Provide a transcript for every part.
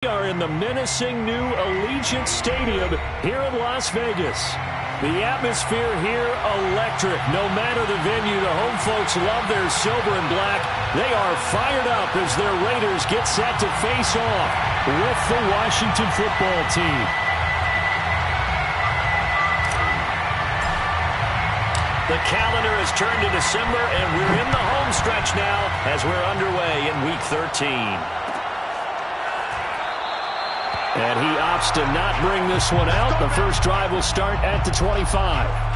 We are in the menacing new Allegiant Stadium here in Las Vegas. The atmosphere here electric. No matter the venue, the home folks love their silver and black. They are fired up as their Raiders get set to face off with the Washington football team. The calendar has turned to December, and we're in the home stretch now as we're underway in Week 13. And he opts to not bring this one out. The first drive will start at the 25.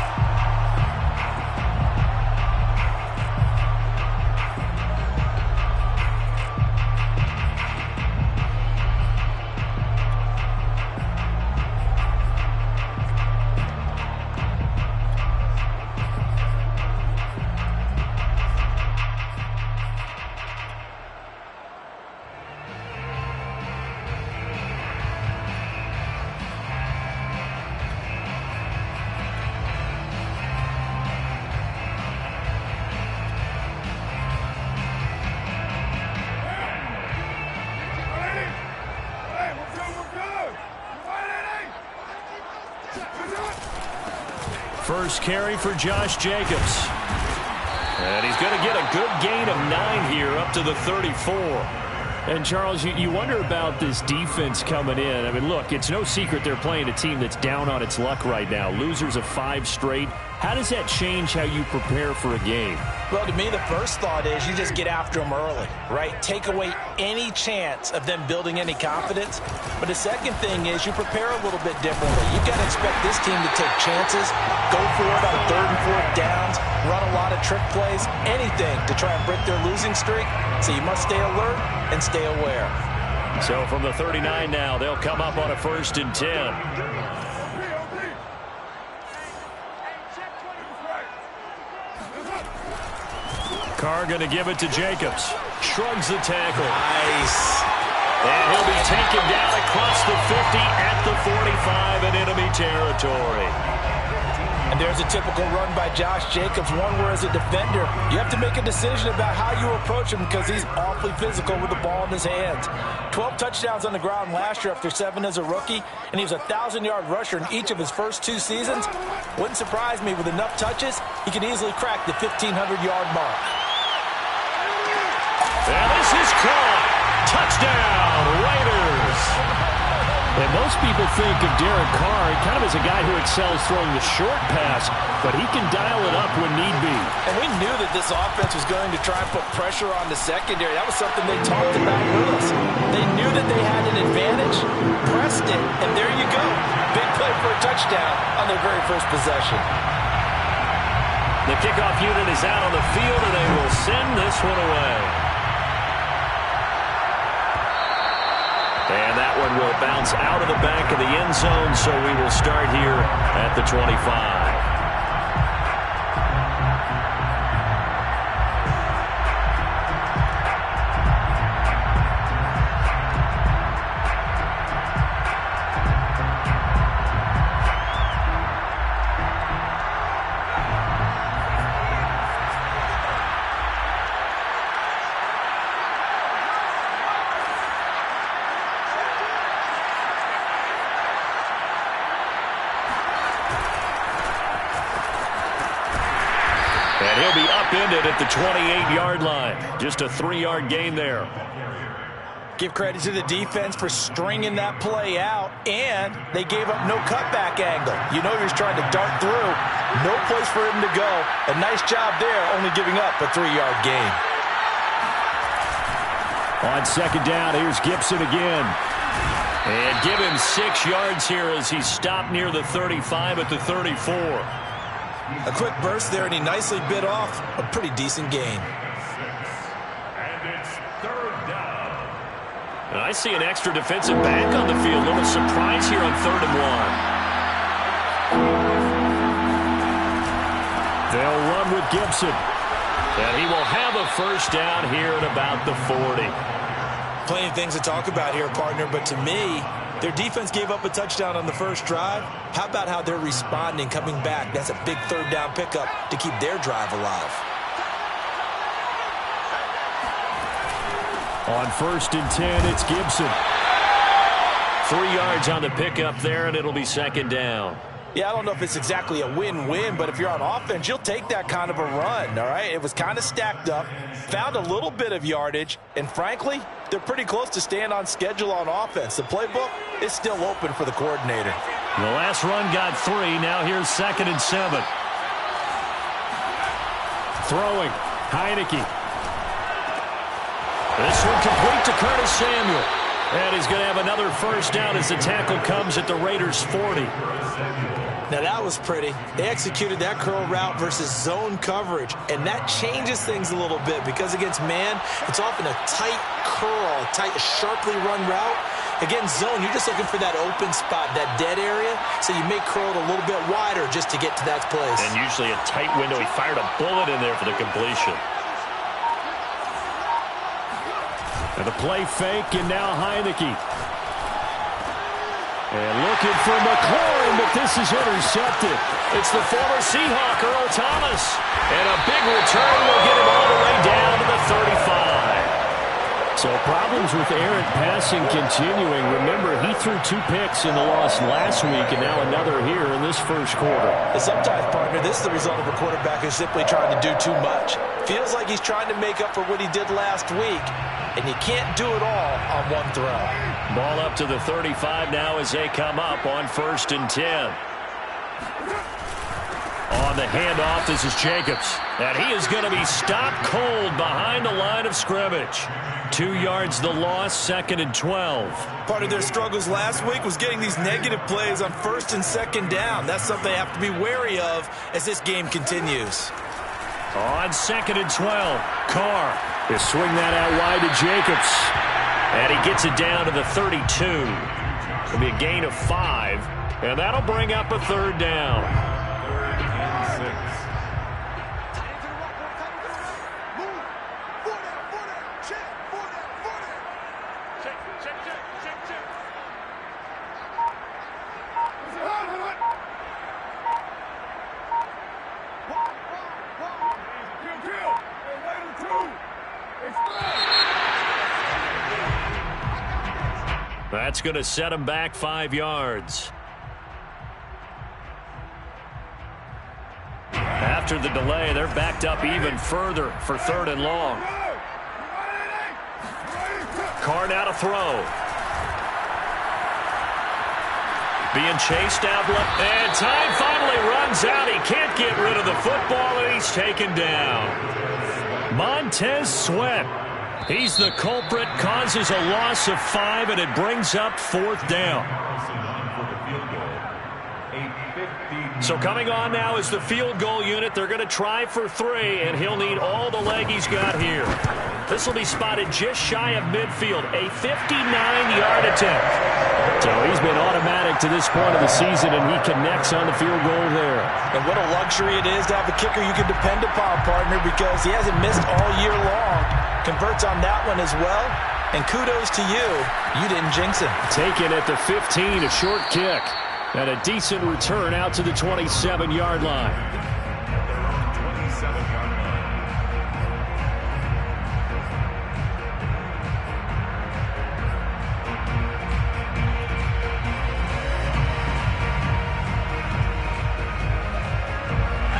First carry for Josh Jacobs. And he's going to get a good gain of 9 here up to the 34. And, Charles, you wonder about this defense coming in. I mean, look, it's no secret they're playing a team that's down on its luck right now. Losers of 5 straight. How does that change how you prepare for a game? Well, to me, the first thought is you just get after them early, right? Take away any chance of them building any confidence. But the second thing is you prepare a little bit differently. You've got to expect this team to take chances, go for it on 3rd and 4th downs, run a lot of trick plays, anything to try and break their losing streak. So you must stay alert and stay aware. So from the 39 now, they'll come up on a 1st and 10. Carr going to give it to Jacobs. Shrugs the tackle. Nice. And he'll be taken down across the 50 at the 45 in enemy territory. And there's a typical run by Josh Jacobs, one where as a defender, you have to make a decision about how you approach him because he's awfully physical with the ball in his hands. 12 touchdowns on the ground last year after 7 as a rookie, and he was a 1,000-yard rusher in each of his first 2 seasons. Wouldn't surprise me with enough touches, he could easily crack the 1,500-yard mark. And this is caught. Touchdown, Raiders. And most people think of Derek Carr kind of as a guy who excels throwing the short pass, but he can dial it up when need be. And we knew that this offense was going to try and put pressure on the secondary. That was something they talked about with us. They knew that they had an advantage, pressed it, and there you go. Big play for a touchdown on their very first possession. The kickoff unit is out on the field, and they will send this one away. And that one will bounce out of the back of the end zone, so we will start here at the 25. And he'll be upended at the 28-yard line. Just a 3-yard gain there. Give credit to the defense for stringing that play out, and they gave up no cutback angle. You know you're trying to dart through. No place for him to go. A nice job there, only giving up a 3-yard gain. On 2nd down, here's Gibson again. And give him 6 yards here as he stopped near the 35 at the 34. A quick burst there, and he nicely bit off a pretty decent gain. And it's 3rd down. And I see an extra defensive back on the field. A little surprise here on 3rd and 1. They'll run with Gibson. And he will have a 1st down here at about the 40. Plenty of things to talk about here, partner, but to me, their defense gave up a touchdown on the first drive. How about how they're responding, coming back? That's a big 3rd down pickup to keep their drive alive. On 1st and 10, it's Gibson. 3 yards on the pickup there, and it'll be second down. Yeah, I don't know if it's exactly a win-win, but if you're on offense, you'll take that kind of a run, all right? It was kind of stacked up, found a little bit of yardage, and frankly, they're pretty close to staying on schedule on offense. The playbook is still open for the coordinator. The last run got 3. Now here's 2nd and 7. Throwing. Heineke. This one complete to Curtis Samuel. And he's going to have another first down as the tackle comes at the Raiders' 40. Now that was pretty. They executed that curl route versus zone coverage, and that changes things a little bit because against man, it's often a tight curl, tight, sharply run route. Against zone, you're just looking for that open spot, that dead area, so you may curl it a little bit wider just to get to that place. And usually a tight window. He fired a bullet in there for the completion. And the play fake, and now Heineke. And looking for McLaurin, but this is intercepted. It's the former Seahawk, Earl Thomas. And a big return will get him all the way down to the 35. So problems with errant passing continuing. Remember, he threw 2 picks in the loss last week, and now another here in this first quarter. And sometimes, partner, this is the result of a quarterback who's simply trying to do too much. Feels like he's trying to make up for what he did last week, and you can't do it all on one throw. Ball up to the 35 now as they come up on 1st and 10. On the handoff, this is Jacobs. And he is going to be stopped cold behind the line of scrimmage. 2 yards the loss, 2nd and 12. Part of their struggles last week was getting these negative plays on 1st and 2nd down. That's something they have to be wary of as this game continues. On 2nd and 12, Carr will swing that out wide to Jacobs. And he gets it down to the 32. It'll be a gain of 5, and that'll bring up a 3rd down. That's going to set him back 5 yards. After the delay, they're backed up even further for 3rd and long. Carr now to throw. Being chased out left, and time finally runs out. He can't get rid of the football, and he's taken down. Montez Sweat. He's the culprit, causes a loss of 5, and it brings up 4th down. So coming on now is the field goal unit. They're going to try for 3, and he'll need all the leg he's got here. This will be spotted just shy of midfield, a 59-yard attempt. So he's been automatic to this point of the season, and he connects on the field goal there. And what a luxury it is to have a kicker you can depend upon, partner, because he hasn't missed all year long. Converts on that one as well, and kudos to you. You didn't jinx him. Taken at the 15, a short kick, and a decent return out to the 27-yard line.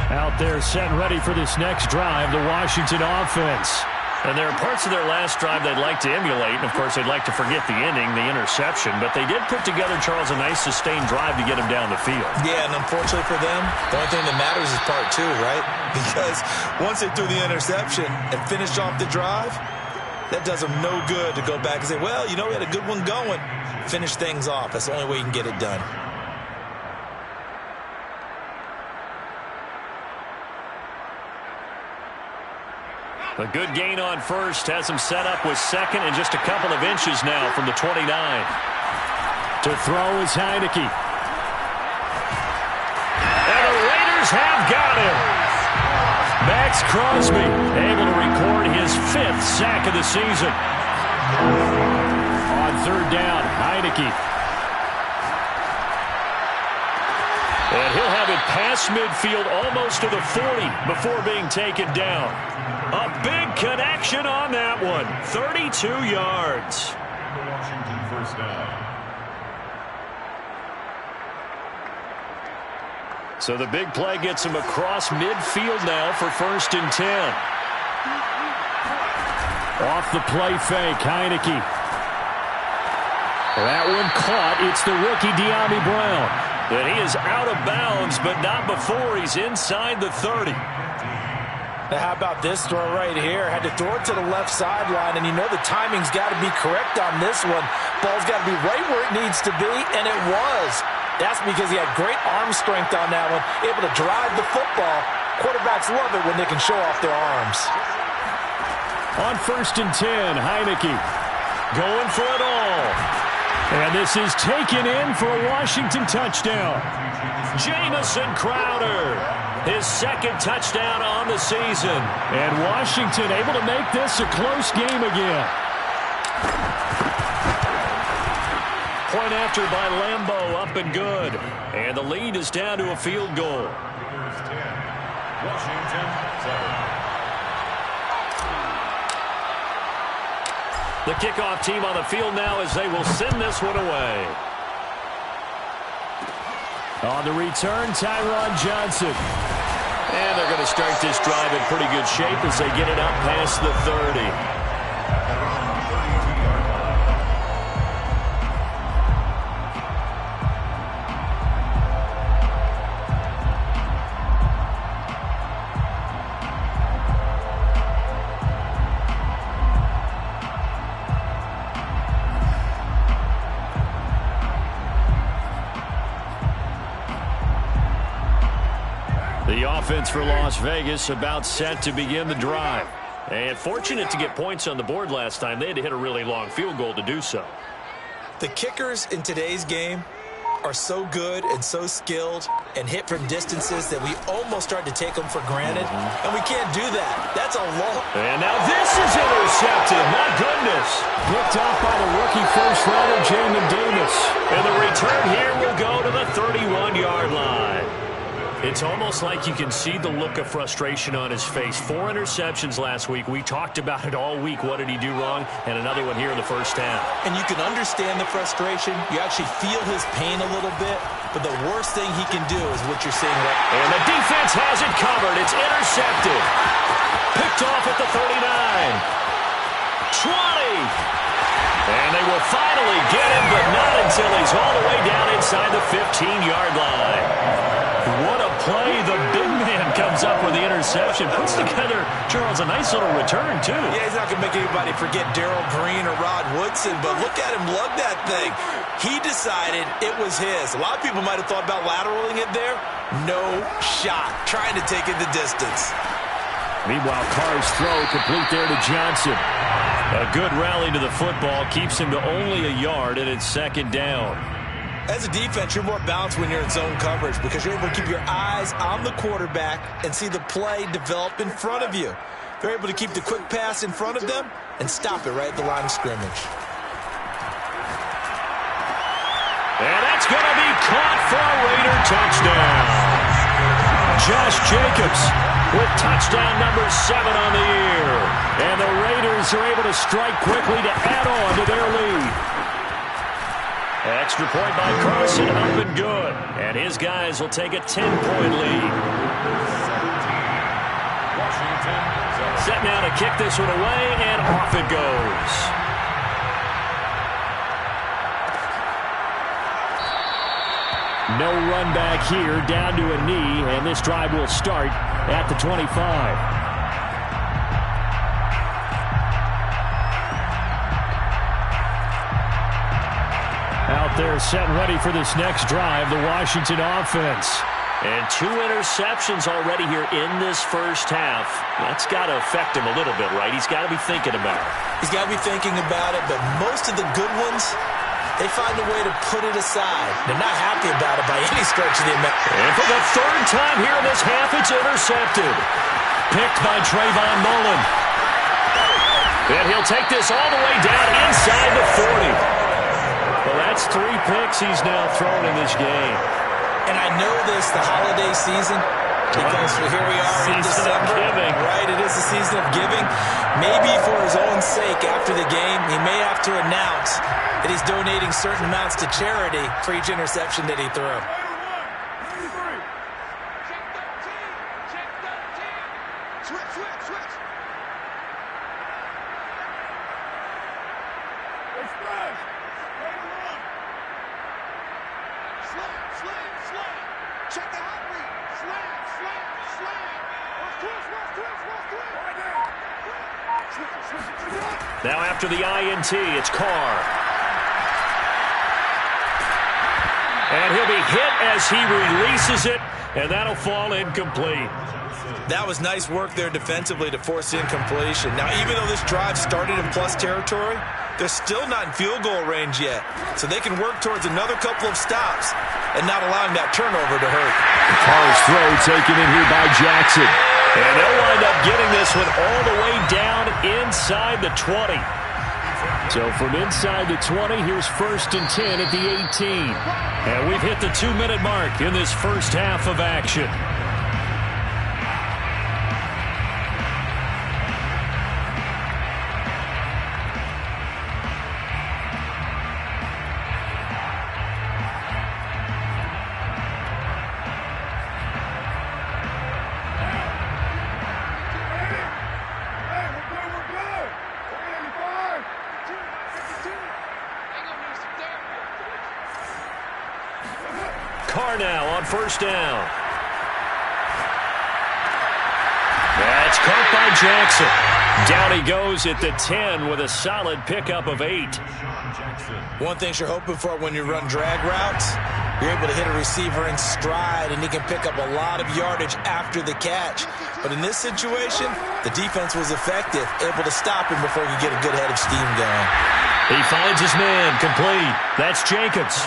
Out there set and ready for this next drive, the Washington offense. And there are parts of their last drive they'd like to emulate, and of course they'd like to forget the ending, the interception, but they did put together, Charles, a nice sustained drive to get him down the field. Yeah, and unfortunately for them, the only thing that matters is part 2, right? Because once they threw the interception and finished off the drive, that does them no good to go back and say, well, you know, we had a good one going. Finish things off. That's the only way you can get it done. A good gain on 1st has him set up with 2nd and just a couple of inches now from the 29. To throw is Heineke. And the Raiders have got him. Max Crosby able to record his 5th sack of the season. On 3rd down, Heineke. And he'll have it past midfield almost to the 40 before being taken down. A big connection on that. on that one. 32 yards. Washington first down. So the big play gets him across midfield now for 1st and 10. Off the play fake, Heineke. That one caught. It's the rookie De'Ami Brown. And he is out of bounds, but not before he's inside the 30. Now how about this throw right here? Had to throw it to the left sideline, and you know the timing's got to be correct on this one. Ball's got to be right where it needs to be, and it was. That's because he had great arm strength on that one, able to drive the football. Quarterbacks love it when they can show off their arms. On 1st and 10, Heineke going for it all. And this is taken in for a Washington touchdown. Jamison Crowder, his 2nd touchdown on the season. And Washington able to make this a close game again. Point after by Lambeau, up and good. And the lead is down to a field goal. Washington 7. The kickoff team on the field now as they will send this one away. On the return, Tyron Johnson. And they're going to start this drive in pretty good shape as they get it up past the 30. The offense for Las Vegas about set to begin the drive. And fortunate to get points on the board last time. They had to hit a really long field goal to do so. The kickers in today's game are so good and so skilled and hit from distances that we almost start to take them for granted. And we can't do that. That's a long... And now this is intercepted. My goodness. Picked off by the rookie first-rounder, Jamin Davis. And the return here will go to the 31-yard line. It's almost like you can see the look of frustration on his face. 4 interceptions last week. We talked about it all week. What did he do wrong? And another one here in the first half. And you can understand the frustration. You actually feel his pain a little bit. But the worst thing he can do is what you're seeing right now. And the defense has it covered. It's intercepted. Picked off at the 39. 20. And they will finally get him, but not until he's all the way down inside the 15-yard line. What a play. The big man comes up with the interception. Puts together, Charles, a nice little return, too. Yeah, he's not going to make anybody forget Darrell Green or Rod Woodson, but look at him lug that thing. He decided it was his. A lot of people might have thought about lateraling it there. No shot. Trying to take it the distance. Meanwhile, Carr's throw complete there to Johnson. A good rally to the football. Keeps him to only a yard, and it's 2nd down. As a defense, you're more balanced when you're in zone coverage because you're able to keep your eyes on the quarterback and see the play develop in front of you. They're able to keep the quick pass in front of them and stop it right at the line of scrimmage. And that's going to be caught for a Raider touchdown. Josh Jacobs with touchdown number 7 on the year. And the Raiders are able to strike quickly to add on to their lead. Extra point by Carson, up and good. And his guys will take a 10-point lead. Set now to kick this one away, and off it goes. No run back here, down to a knee, and this drive will start at the 25. Out there set and ready for this next drive, the Washington offense. And 2 interceptions already here in this first half. That's got to affect him a little bit, right? He's got to be thinking about it. He's got to be thinking about it, but most of the good ones, they find a way to put it aside. They're not happy about it by any stretch of the imagination. And for the 3rd time here in this half, it's intercepted. Picked by Trayvon Mullen. And he'll take this all the way down inside the 40. Well, that's 3 picks he's now thrown in this game. And I know this, the holiday season, because here we are in December. Giving. Right, it is the season of giving. Maybe for his own sake after the game, he may have to announce that he's donating certain amounts to charity for each interception that he threw. Now after the INT, it's Carr. And he'll be hit as he releases it, and that'll fall incomplete. That was nice work there defensively to force incompletion. Now, even though this drive started in plus territory, they're still not in field goal range yet. So they can work towards another couple of stops and not allowing that turnover to hurt. Carr's throw taken in here by Jackson. And they'll wind up getting this one all the way down inside the 20. So from inside the 20, here's 1st and 10 at the 18. And we've hit the 2-minute mark in this first half of action. Carr now on 1st down. That's caught by Jackson. Down he goes at the 10 with a solid pickup of 8. One thing you're hoping for when you run drag routes, you're able to hit a receiver in stride, and he can pick up a lot of yardage after the catch. But in this situation, the defense was effective, able to stop him before he could get a good head of steam going. He finds his man, complete. That's Jacobs.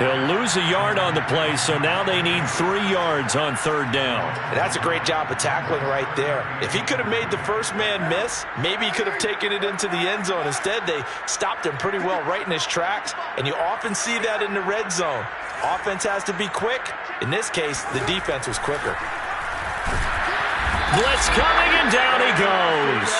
He'll lose a yard on the play, so now they need 3 yards on 3rd down. And that's a great job of tackling right there. If he could have made the first man miss, maybe he could have taken it into the end zone. Instead, they stopped him pretty well right in his tracks, and you often see that in the red zone. Offense has to be quick. In this case, the defense was quicker. Blitz coming, and down he goes.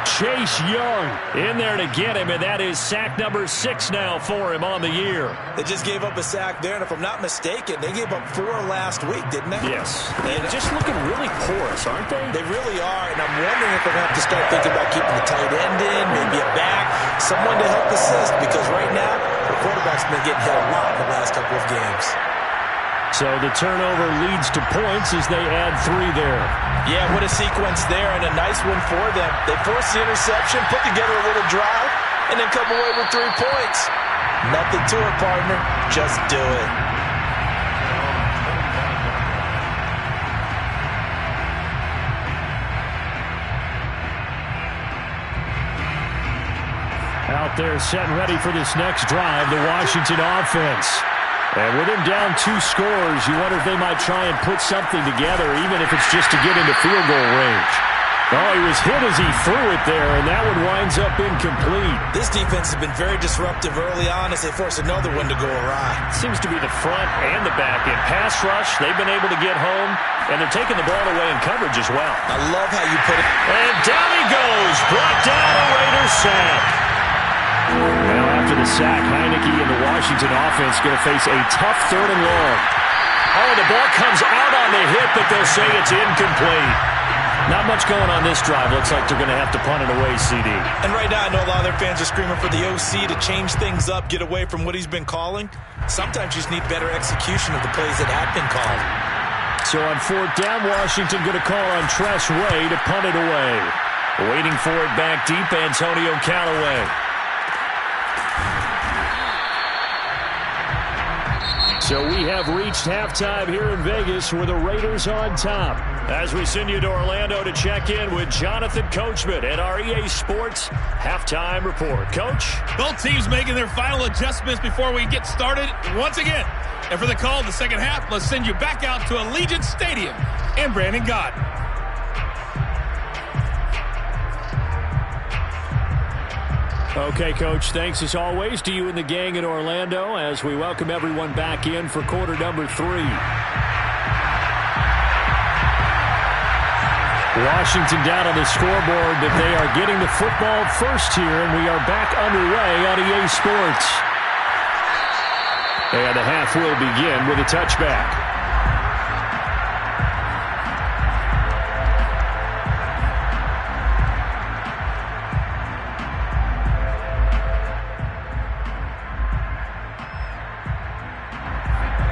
Chase Young in there to get him, and that is sack number 6 now for him on the year. They just gave up a sack there, and if I'm not mistaken, they gave up 4 last week, didn't they? Yes. And just looking really porous, aren't they? They really are, and I'm wondering if they're going to have to start thinking about keeping the tight end in, maybe a back, someone to help assist, because right now, the quarterback's been getting hit a lot in the last couple of games. So the turnover leads to points as they add 3 there. Yeah, what a sequence there, and a nice one for them. They forced the interception, put together a little drive, and then come away with 3 points. Nothing to it, partner. Just do it. Out there set and ready for this next drive, the Washington offense. And with him down 2 scores, you wonder if they might try and put something together, even if it's just to get into field goal range. Oh, he was hit as he threw it there, and that one winds up incomplete. This defense has been very disruptive early on as they force another one to go awry. Seems to be the front and the back. In pass rush, they've been able to get home, and they're taking the ball away in coverage as well. I love how you put it. And down he goes, brought down a Raiders sack. Now after the sack, Heineke and the Washington offense going to face a tough 3rd and long. Oh, the ball comes out on the hit, but they'll say it's incomplete. Not much going on this drive. Looks like they're going to have to punt it away, CD. And right now I know a lot of their fans are screaming for the OC to change things up, get away from what he's been calling. Sometimes you just need better execution of the plays that have been called. So on 4th down, Washington going to call on Tress Way to punt it away. Waiting for it back deep, Antonio Callaway. So we have reached halftime here in Vegas with the Raiders on top. As we send you to Orlando to check in with Jonathan Coachman at our EA Sports Halftime Report. Coach? Both teams making their final adjustments before we get started once again. And for the call in the second half, let's send you back out to Allegiant Stadium in Brandon Gaudin. Okay, Coach, thanks as always to you and the gang in Orlando as we welcome everyone back in for quarter number 3. Washington down on the scoreboard, but they are getting the football first here, and we are back underway on EA Sports. And the half will begin with a touchback.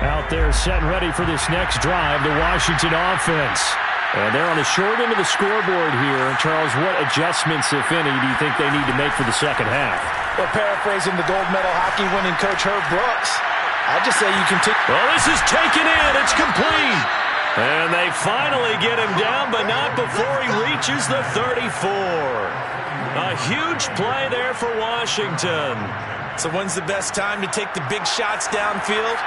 Out there set and ready for this next drive, the Washington offense. And they're on the short end of the scoreboard here. Charles, what adjustments, if any, do you think they need to make for the second half? Well, paraphrasing the gold medal hockey winning coach Herb Brooks, I'd just say you continue. Well, this is taken in. It's complete. And they finally get him down, but not before he reaches the 34. A huge play there for Washington. So when's the best time to take the big shots downfield?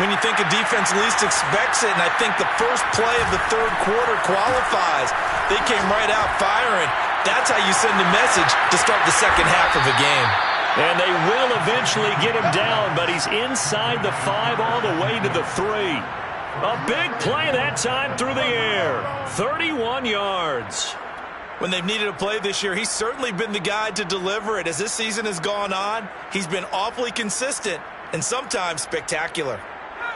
When you think a defense least expects it, and I think the first play of the third quarter qualifies. They came right out firing. That's how you send a message to start the second half of a game. And they will eventually get him down, but he's inside the 5 all the way to the 3. A big play that time through the air. 31 yards. When they've needed a play this year, he's certainly been the guy to deliver it. As this season has gone on, he's been awfully consistent and sometimes spectacular.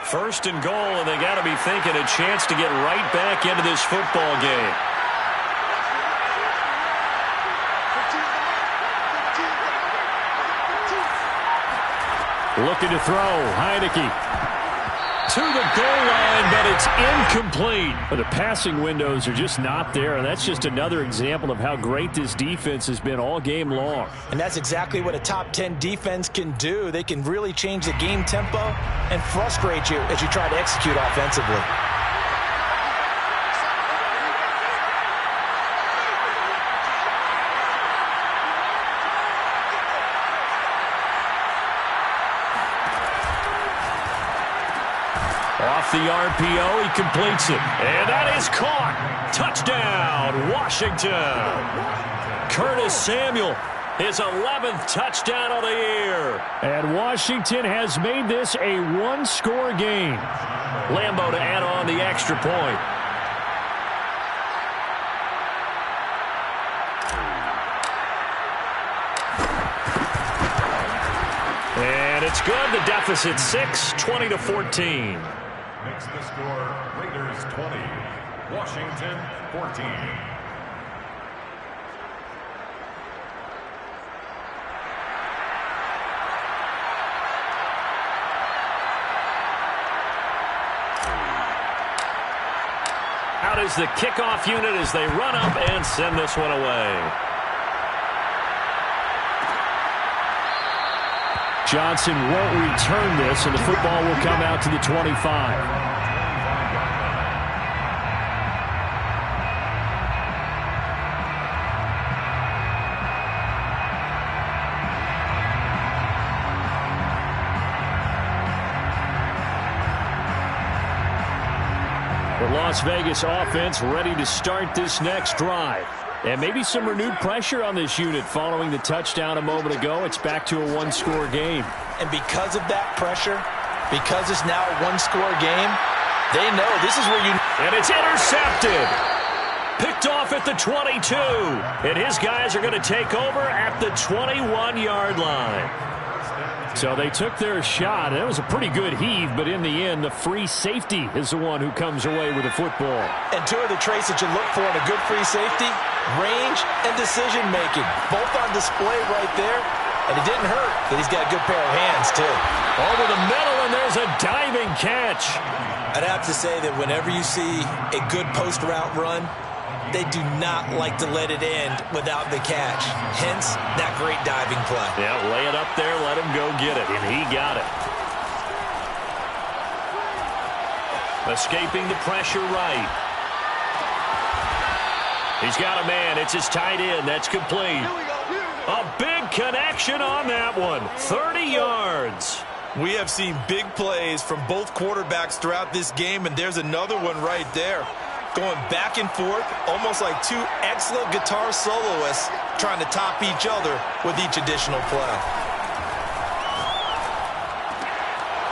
First and goal, and they got to be thinking a chance to get right back into this football game. Looking to throw, Heineke. To the goal line, but it's incomplete. But the passing windows are just not there, and that's just another example of how great this defense has been all game long. And that's exactly what a top 10 defense can do. They can really change the game tempo and frustrate you as you try to execute offensively. Off the RPO, he completes it. And that is caught. Touchdown, Washington. Curtis Samuel, his 11th touchdown of the year. And Washington has made this a one-score game. Lambo to add on the extra point. And it's good. The deficit 6, 20-14. Makes the score Raiders 20, Washington 14. Out is the kickoff unit as they run up and send this one away. Johnson won't return this, and the football will come out to the 25. The Las Vegas offense ready to start this next drive. And maybe some renewed pressure on this unit following the touchdown a moment ago. It's back to a one-score game. And because of that pressure, because it's now a one-score game, they know this is where you... And it's intercepted. Picked off at the 22. And his guys are going to take over at the 21-yard line. So they took their shot. That was a pretty good heave, but in the end, the free safety is the one who comes away with the football. And two of the traits that you look for in a good free safety, range and decision-making. Both on display right there, and it didn't hurt that he's got a good pair of hands, too. Over the middle, and there's a diving catch. I'd have to say that whenever you see a good post route run, they do not like to let it end without the catch. Hence, that great diving play. Yeah, lay it up there, let him go get it, and he got it. Escaping the pressure right. He's got a man. It's his tight end. That's complete. A big connection on that one. 30 yards. We have seen big plays from both quarterbacks throughout this game, and there's another one right there. Going back and forth, almost like two excellent guitar soloists trying to top each other with each additional play.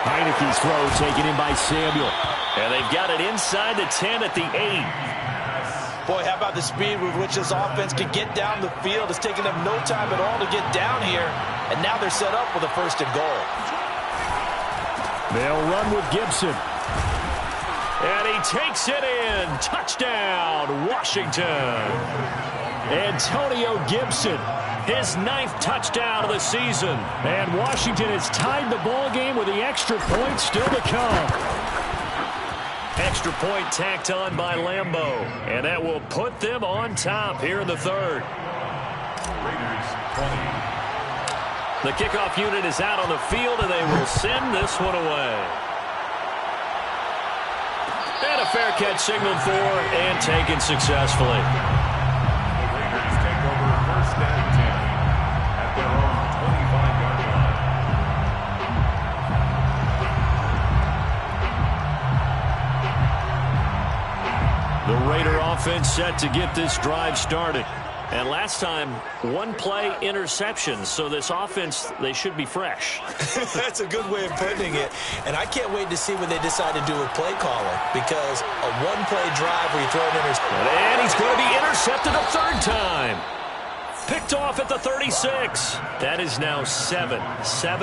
Heineke's throw taken in by Samuel. And they've got it inside the 10 at the 8. Boy, how about the speed with which this offense can get down the field? It's taken them no time at all to get down here, and now they're set up with a 1st and goal. They'll run with Gibson. And he takes it in. Touchdown, Washington. Antonio Gibson, his 9th touchdown of the season. And Washington has tied the ball game with the extra point still to come. Extra point tacked on by Lambeau. And that will put them on top here in the third. Raiders 20. The kickoff unit is out on the field, and they will send this one away. And a fair catch signaled for and taken successfully. The Raiders take over first and 10 at their own 25-yard line. The Raider offense set to get this drive started. And last time, one-play interception. So this offense, they should be fresh. That's a good way of putting it. And I can't wait to see what they decide to do with play calling. Because a one-play drive where you throw an interception. And he's going to be intercepted a third time. Picked off at the 36. That is now seven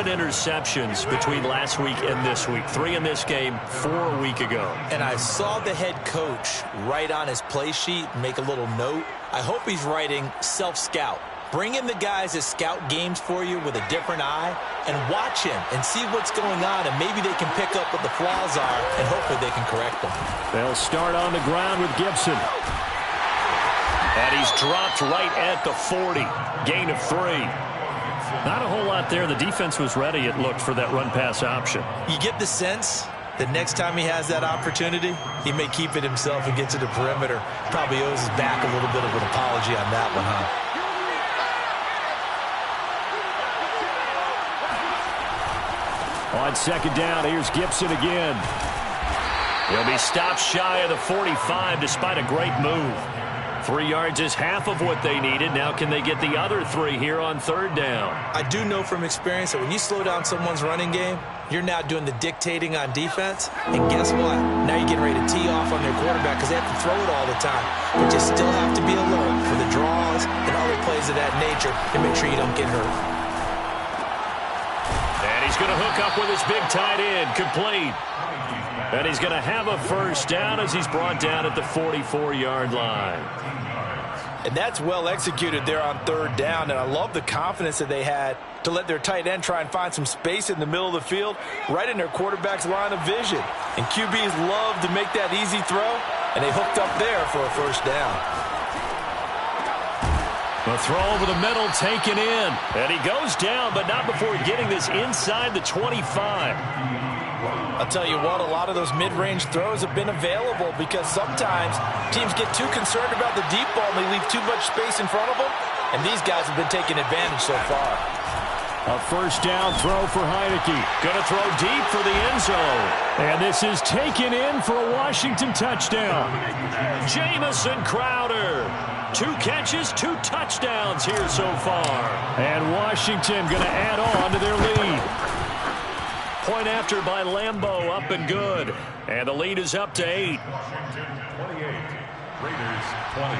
interceptions between last week and this week. 3 in this game, 4 a week ago. And I saw the head coach write on his play sheet, make a little note. I hope he's writing self-scout. Bring in the guys that scout games for you with a different eye and watch him and see what's going on, and maybe they can pick up what the flaws are, and hopefully they can correct them. They'll start on the ground with Gibson. And he's dropped right at the 40. Gain of 3. Not a whole lot there. The defense was ready, it looked, for that run-pass option. You get the sense that next time he has that opportunity, he may keep it himself and get to the perimeter. Probably owes his back a little bit of an apology on that one, huh? On second down, here's Gibson again. He'll be stopped shy of the 45 despite a great move. 3 yards is half of what they needed. Now can they get the other 3 here on third down? I do know from experience that when you slow down someone's running game, you're now doing the dictating on defense. And guess what? Now you're getting ready to tee off on their quarterback because they have to throw it all the time. But you still have to be alert for the draws and other plays of that nature to make sure you don't get hurt. And he's going to hook up with his big tight end, complete. And he's going to have a first down as he's brought down at the 44-yard line. And that's well executed there on third down. And I love the confidence that they had to let their tight end try and find some space in the middle of the field, right in their quarterback's line of vision. And QBs love to make that easy throw, and they hooked up there for a first down. The throw over the middle taken in. And he goes down, but not before getting this inside the 25. I'll tell you what, a lot of those mid-range throws have been available because sometimes teams get too concerned about the deep ball and they leave too much space in front of them, and these guys have been taking advantage so far. A first down throw for Heineke. Going to throw deep for the end zone. And this is taken in for a Washington touchdown. Jamison Crowder. 2 catches, 2 touchdowns here so far. And Washington going to add on to their lead. Point after by Lambeau, up and good. And the lead is up to 8. Washington 28, Raiders 20.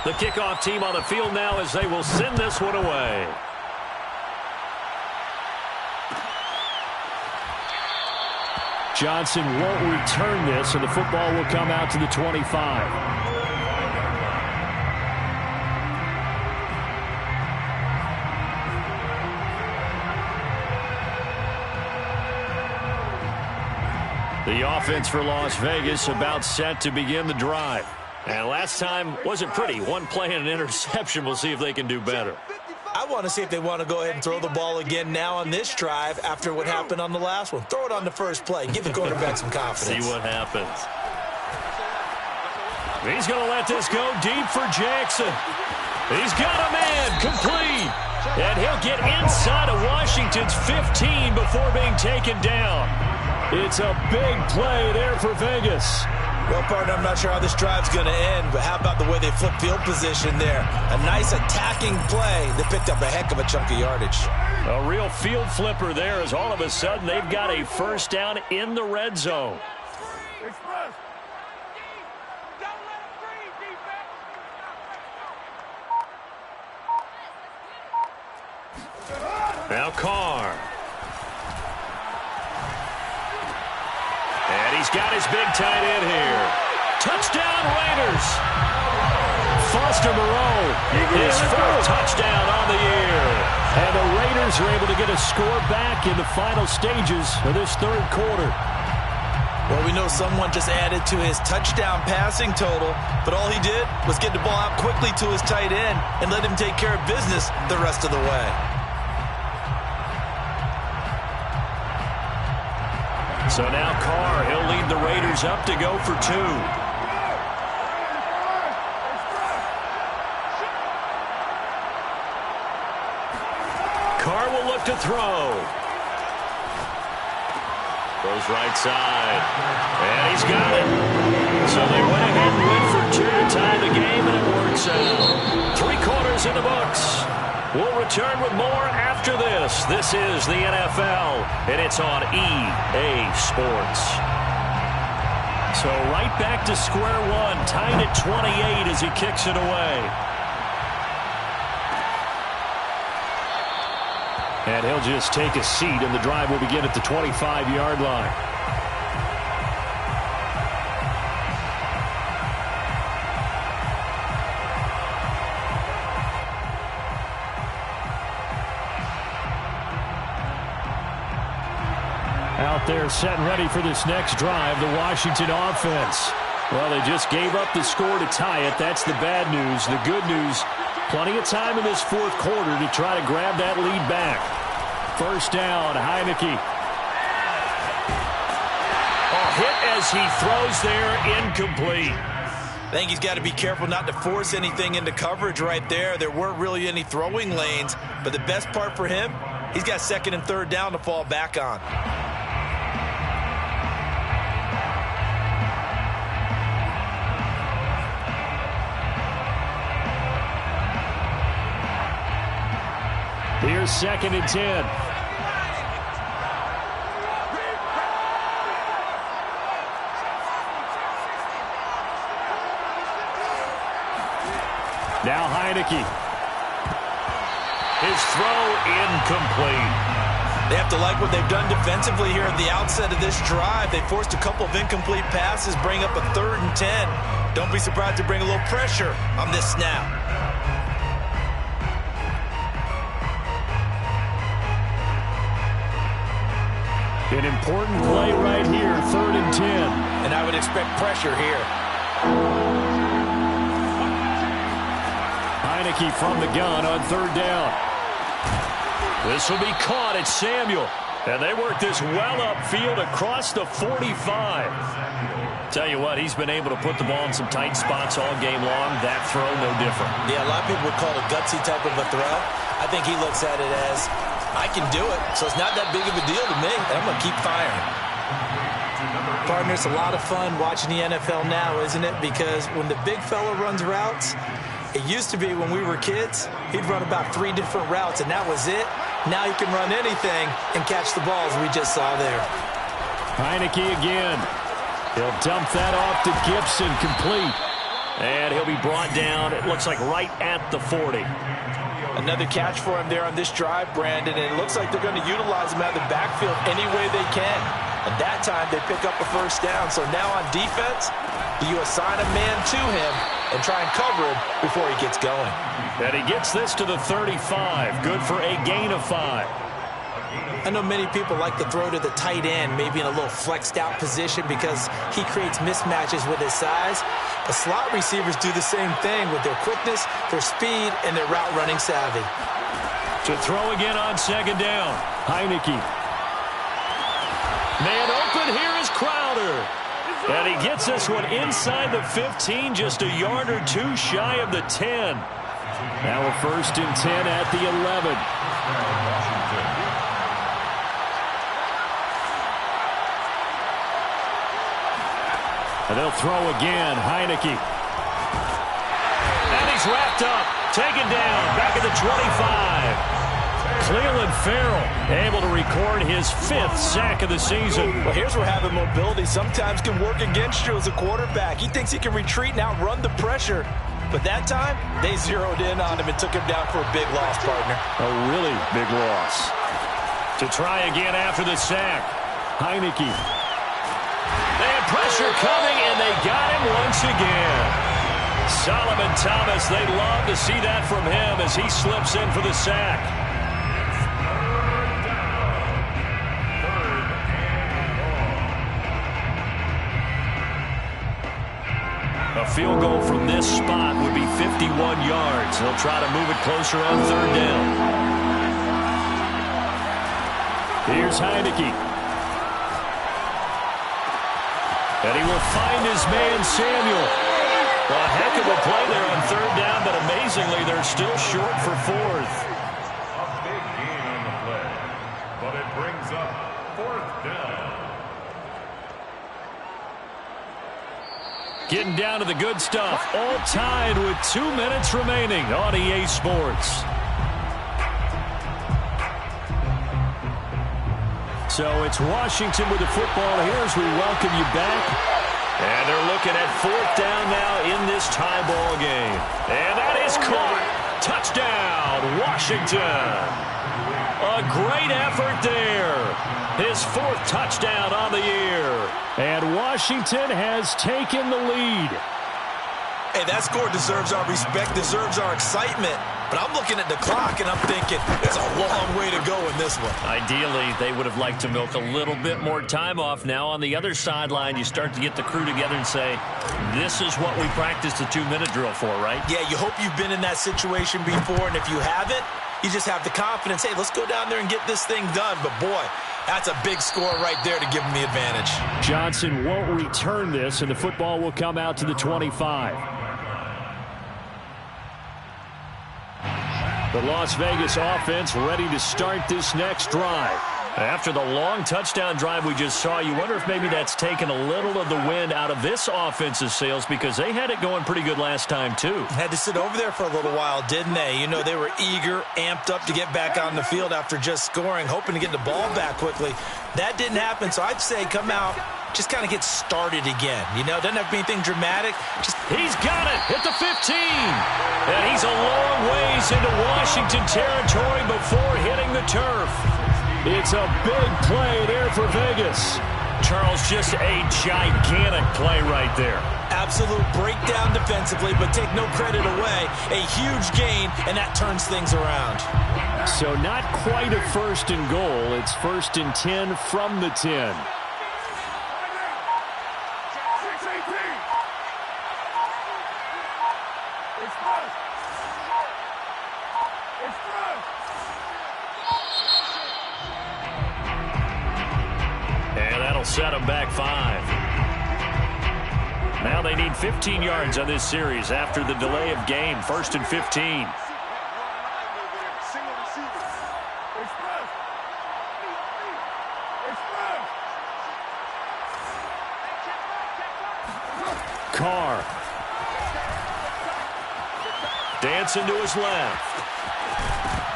The kickoff team on the field now as they will send this one away. Johnson won't return this, and the football will come out to the 25. The offense for Las Vegas about set to begin the drive. And last time wasn't pretty. One play and an interception. We'll see if they can do better. I want to see if they want to go ahead and throw the ball again now on this drive after what happened on the last one. Throw it on the first play. Give the quarterback some confidence. See what happens. He's going to let this go deep for Jackson. He's got a man complete. And he'll get inside of Washington's 15 before being taken down. It's a big play there for Vegas. Well, partner, I'm not sure how this drive's going to end, but how about the way they flipped field position there? A nice attacking play that picked up a heck of a chunk of yardage. A real field flipper there as all of a sudden they've got a first down in the red zone. Now Carr. And he's got his big tight end here. Touchdown Raiders. Foster Moreau, his fourth touchdown on the year. And the Raiders Raiders are able to get a score back in the final stages of this third quarter. Well, we know someone just added to his touchdown passing total, but all he did was get the ball out quickly to his tight end and let him take care of business the rest of the way. So now Carr, he'll lead the Raiders up to go for 2. Carr will look to throw. Goes right side. And he's got it. So they went ahead and went for 2 to tie the game, and it works out. 3 quarters in the books. We'll return with more after this. This is the NFL, and it's on EA Sports. So right back to square one, tied at 28 as he kicks it away. And he'll just take a seat, and the drive will begin at the 25-yard line. Out there set and ready for this next drive, the Washington offense. Well, they just gave up the score to tie it. That's the bad news. The good news, plenty of time in this fourth quarter to try to grab that lead back. First down, Heineke. A hit as he throws there, incomplete. I think he's got to be careful not to force anything into coverage right there. There weren't really any throwing lanes, but the best part for him, he's got second and third down to fall back on. Here's second and 10. Now Heineke. His throw incomplete. They have to like what they've done defensively here at the outset of this drive. They forced a couple of incomplete passes, bring up a 3rd and 10. Don't be surprised to bring a little pressure on this snap. An important play right here, 3rd and 10. And I would expect pressure here. Heineke from the gun on 3rd down. This will be caught at Samuel. And they work this well upfield across the 45. Tell you what, he's been able to put the ball in some tight spots all game long. That throw, no different. Yeah, a lot of people would call it a gutsy type of a throw. I think he looks at it as, I can do it, so it's not that big of a deal to me, and I'm going to keep firing. Partner, it's a lot of fun watching the NFL now, isn't it? Because when the big fella runs routes, it used to be when we were kids, he'd run about 3 different routes, and that was it. Now he can run anything and catch the balls we just saw there. Heineke again. He'll dump that off to Gibson, complete. And he'll be brought down, it looks like right at the 40. Another catch for him there on this drive, Brandon, and it looks like they're going to utilize him out of the backfield any way they can. At that time, they pick up a first down. So now on defense, do you assign a man to him and try and cover him before he gets going? And he gets this to the 35. Good for a gain of 5. I know many people like to throw to the tight end, maybe in a little flexed out position because he creates mismatches with his size. But slot receivers do the same thing with their quickness, their speed, and their route running savvy. To throw again on 2nd down, Heineke. Man open, here is Crowder. And he gets this one inside the 15, just a yard or 2 shy of the 10. Now a 1st and 10 at the 11. And they'll throw again, Heineke. And he's wrapped up, taken down, back at the 25. Clelin Ferrell able to record his 5th sack of the season. Well, here's where having mobility sometimes can work against you as a quarterback. He thinks he can retreat and outrun the pressure. But that time, they zeroed in on him and took him down for a big loss, partner. A really big loss. To try again after the sack, Heineke. They had pressure coming, and they got him once again. Solomon Thomas, they'd love to see that from him as he slips in for the sack. field goal from this spot would be 51 yards. They'll try to move it closer on third down. Here's Heineke. And he will find his man, Samuel. Well, a heck of a play there on third down, but amazingly, they're still short for fourth. A big gain on the play, but it brings up fourth down. Getting down to the good stuff. All tied with 2 minutes remaining on EA Sports. So it's Washington with the football here as we welcome you back. And they're looking at fourth down now in this tie ball game. And that is caught. Touchdown, Washington. A great effort there. His fourth touchdown on the year. And Washington has taken the lead. Hey, that score deserves our respect, deserves our excitement. But I'm looking at the clock, and I'm thinking there's a long way to go in this one. Ideally, they would have liked to milk a little bit more time off. Now on the other sideline, you start to get the crew together and say, this is what we practiced the 2-minute drill for, right? Yeah, you hope you've been in that situation before, and if you haven't, you just have the confidence, hey, let's go down there and get this thing done. But, boy, that's a big score right there to give them the advantage. Johnson won't return this, and the football will come out to the 25. The Las Vegas offense ready to start this next drive. After the long touchdown drive we just saw, you wonder if maybe that's taken a little of the wind out of this offense's sails because they had it going pretty good last time, too. Had to sit over there for a little while, didn't they? You know, they were eager, amped up to get back on the field after just scoring, hoping to get the ball back quickly. That didn't happen, so I'd say come out, just kind of get started again. You know, doesn't have to be anything dramatic. He's got it at the 15. And he's a long ways into Washington territory before hitting the turf. It's a big play there for Vegas. Charles, just a gigantic play right there. Absolute breakdown defensively, but take no credit away. A huge gain, and that turns things around. So not quite a first and goal. It's first and 10 from the 10. Set them back 5. Now they need 15 yards on this series after the delay of game. First and 15. Carr. Dancing to his left.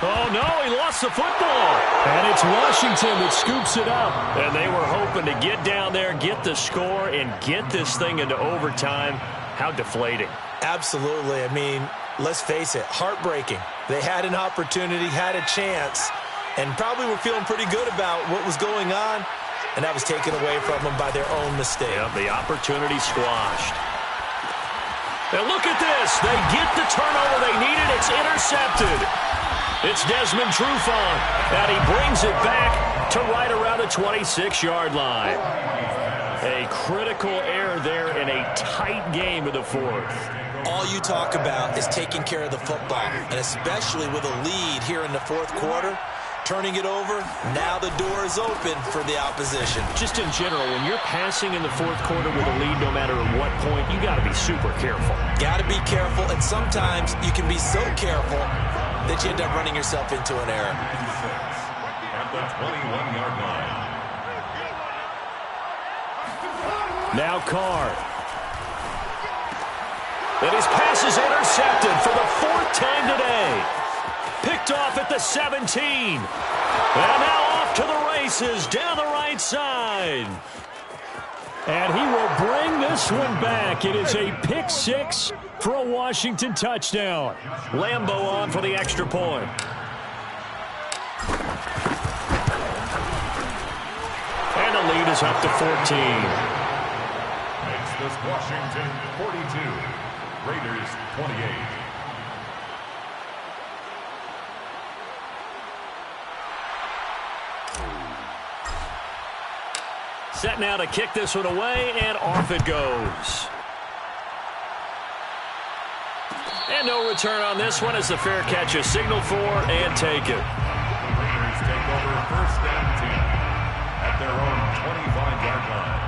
Oh, no, he lost the football. And it's Washington that scoops it up. And they were hoping to get down there, get the score, and get this thing into overtime. How deflating. Absolutely. I mean, let's face it, heartbreaking. They had an opportunity, had a chance, and probably were feeling pretty good about what was going on, and that was taken away from them by their own mistake. Yeah, the opportunity squashed. And look at this. They get the turnover they needed. It's intercepted. It's Desmond Trufant, and he brings it back to right around the 26-yard line. A critical error there in a tight game of the fourth. All you talk about is taking care of the football, and especially with a lead here in the fourth quarter, turning it over, now the door is open for the opposition. Just in general, when you're passing in the fourth quarter with a lead, no matter at what point, you got to be super careful. Got to be careful, and sometimes you can be so careful that you end up running yourself into an error. At the 21-yard line. Now Carr. And his pass is intercepted for the 4th time today. Picked off at the 17. And now off to the races down the right side. And he will bring this one back. It is a pick 6 for a Washington touchdown. Lambo on for the extra point. And the lead is up to 14. Makes this Washington 42, Raiders 28. Set now to kick this one away, and off it goes. And no return on this one as the fair catch is signaled for and taken. The Raiders take over 1st and 10 at their own 25-yard line.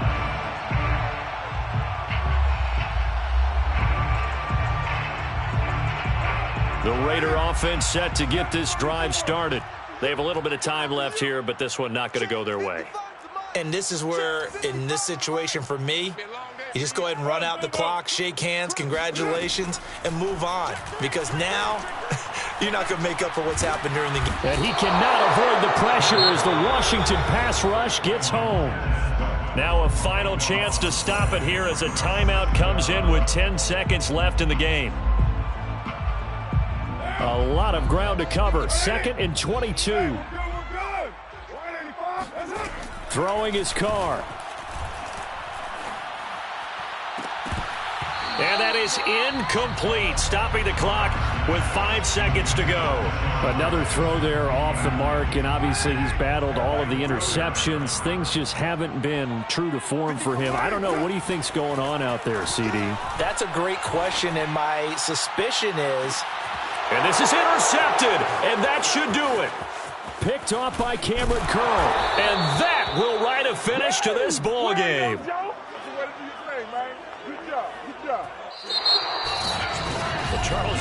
The Raider offense set to get this drive started. They have a little bit of time left here, but this one not going to go their way. And this is where, in this situation for me, you just go ahead and run out the clock, shake hands, congratulations, and move on. Because now, you're not going to make up for what's happened during the game. And he cannot avoid the pressure as the Washington pass rush gets home. Now a final chance to stop it here as a timeout comes in with 10 seconds left in the game. A lot of ground to cover. 2nd and 22. Throwing his car. And that is incomplete, stopping the clock with 5 seconds to go. Another throw there off the mark, and obviously he's battled all of the interceptions. Things just haven't been true to form for him. I don't know. What do you think's going on out there, CD? That's a great question, and my suspicion is... And this is intercepted, and that should do it. Picked off by Cameron Curl, and that will write a finish to this ball game. The Charles